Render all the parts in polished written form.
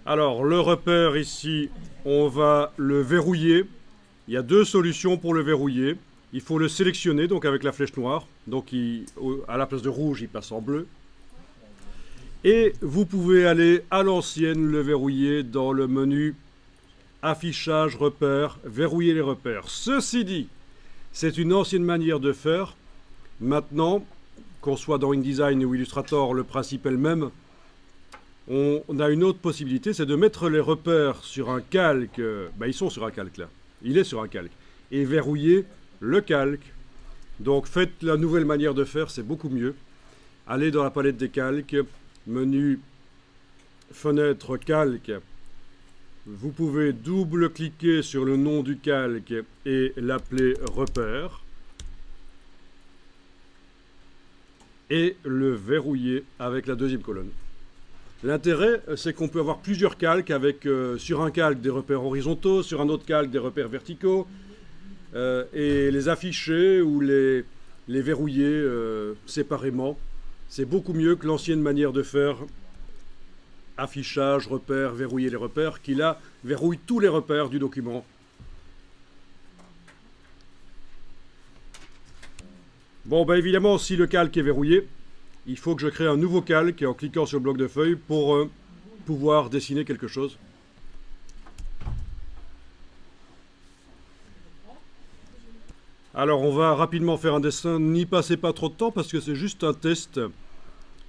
Alors, le repère ici, on va le verrouiller. Il y a deux solutions pour le verrouiller. Il faut le sélectionner, donc avec la flèche noire. Donc, à la place de rouge, il passe en bleu. Et vous pouvez aller à l'ancienne le verrouiller dans le menu affichage, repères, verrouiller les repères. Ceci dit, c'est une ancienne manière de faire. Maintenant, qu'on soit dans InDesign ou Illustrator, le principe est le même. On a une autre possibilité, c'est de mettre les repères sur un calque. Ils sont sur un calque là. Il est sur un calque. Et verrouiller le calque. Donc faites la nouvelle manière de faire, c'est beaucoup mieux. Allez dans la palette des calques, menu fenêtre calque. Vous pouvez double-cliquer sur le nom du calque et l'appeler repère. Et le verrouiller avec la deuxième colonne. L'intérêt, c'est qu'on peut avoir plusieurs calques avec sur un calque des repères horizontaux, sur un autre calque des repères verticaux, et les afficher ou les verrouiller séparément. C'est beaucoup mieux que l'ancienne manière de faire affichage, repères, verrouiller les repères, qui là verrouille tous les repères du document. Bon, évidemment, si le calque est verrouillé, il faut que je crée un nouveau calque en cliquant sur le bloc de feuilles pour pouvoir dessiner quelque chose. Alors, on va rapidement faire un dessin. N'y passez pas trop de temps parce que c'est juste un test.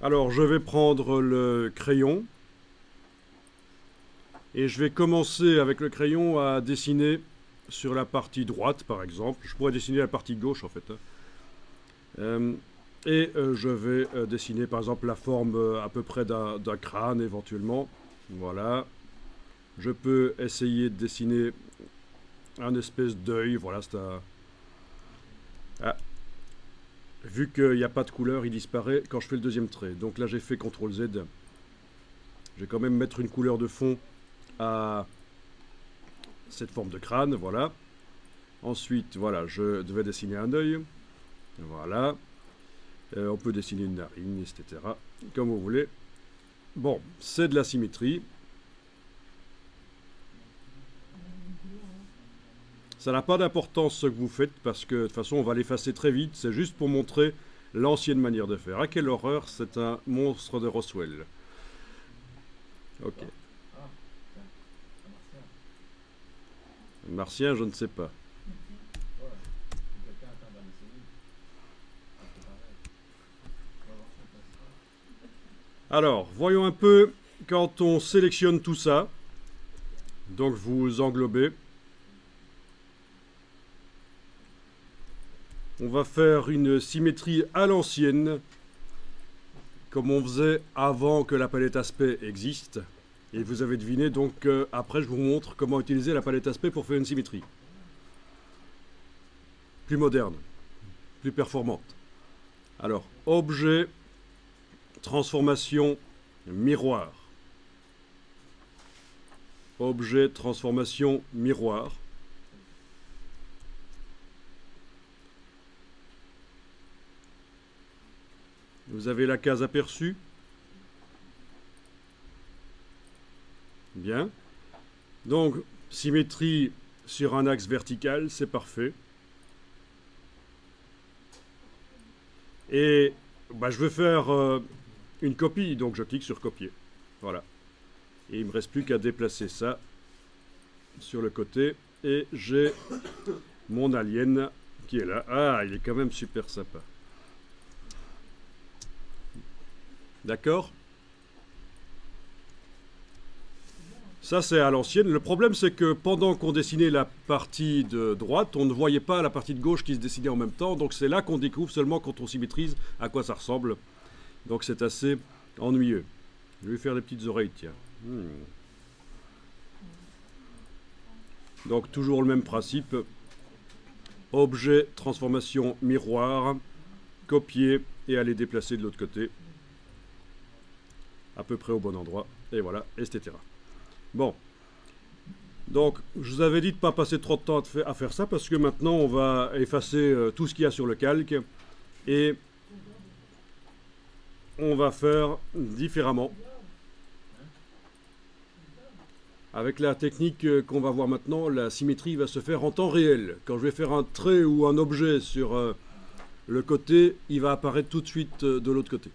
Alors, je vais prendre le crayon. Et je vais commencer avec le crayon à dessiner sur la partie droite, par exemple. Je pourrais dessiner la partie gauche, en fait. Je vais dessiner par exemple la forme à peu près d'un crâne éventuellement. Voilà. Je peux essayer de dessiner un espèce d'œil. Voilà, c'est un... Ah. Vu qu'il n'y a pas de couleur, il disparaît quand je fais le deuxième trait. Donc là j'ai fait CTRL Z. Je vais quand même mettre une couleur de fond à cette forme de crâne. Voilà. Ensuite, voilà, je devais dessiner un œil. Voilà. On peut dessiner une narine, etc. Comme vous voulez. Bon, c'est de la symétrie. Ça n'a pas d'importance ce que vous faites parce que de toute façon on va l'effacer très vite. C'est juste pour montrer l'ancienne manière de faire. Ah, quelle horreur, c'est un monstre de Roswell. Ok. Martien, je ne sais pas. Alors, voyons un peu quand on sélectionne tout ça. Donc vous englobez. On va faire une symétrie à l'ancienne, comme on faisait avant que la palette aspect existe. Et vous avez deviné, donc après je vous montre comment utiliser la palette aspect pour faire une symétrie. Plus moderne, plus performante. Alors, objet, transformation, miroir. Objet, transformation, miroir. Vous avez la case aperçue. Bien. Donc, symétrie sur un axe vertical, c'est parfait. Et je veux faire une copie, donc je clique sur copier. Voilà. Et il ne me reste plus qu'à déplacer ça sur le côté. Et j'ai mon alien qui est là. Ah, il est quand même super sympa. D'accord? Ça, c'est à l'ancienne. Le problème, c'est que pendant qu'on dessinait la partie de droite, on ne voyait pas la partie de gauche qui se dessinait en même temps. Donc, c'est là qu'on découvre seulement quand on s'y maîtrise à quoi ça ressemble. Donc, c'est assez ennuyeux. Je vais faire des petites oreilles, tiens. Donc, toujours le même principe. Objet, transformation, miroir. Copier et aller déplacer de l'autre côté. À peu près au bon endroit. Et voilà, etc. Bon, donc je vous avais dit de ne pas passer trop de temps à faire ça parce que maintenant on va effacer tout ce qu'il y a sur le calque et on va faire différemment. Avec la technique qu'on va voir maintenant, la symétrie va se faire en temps réel. Quand je vais faire un trait ou un objet sur le côté, il va apparaître tout de suite de l'autre côté.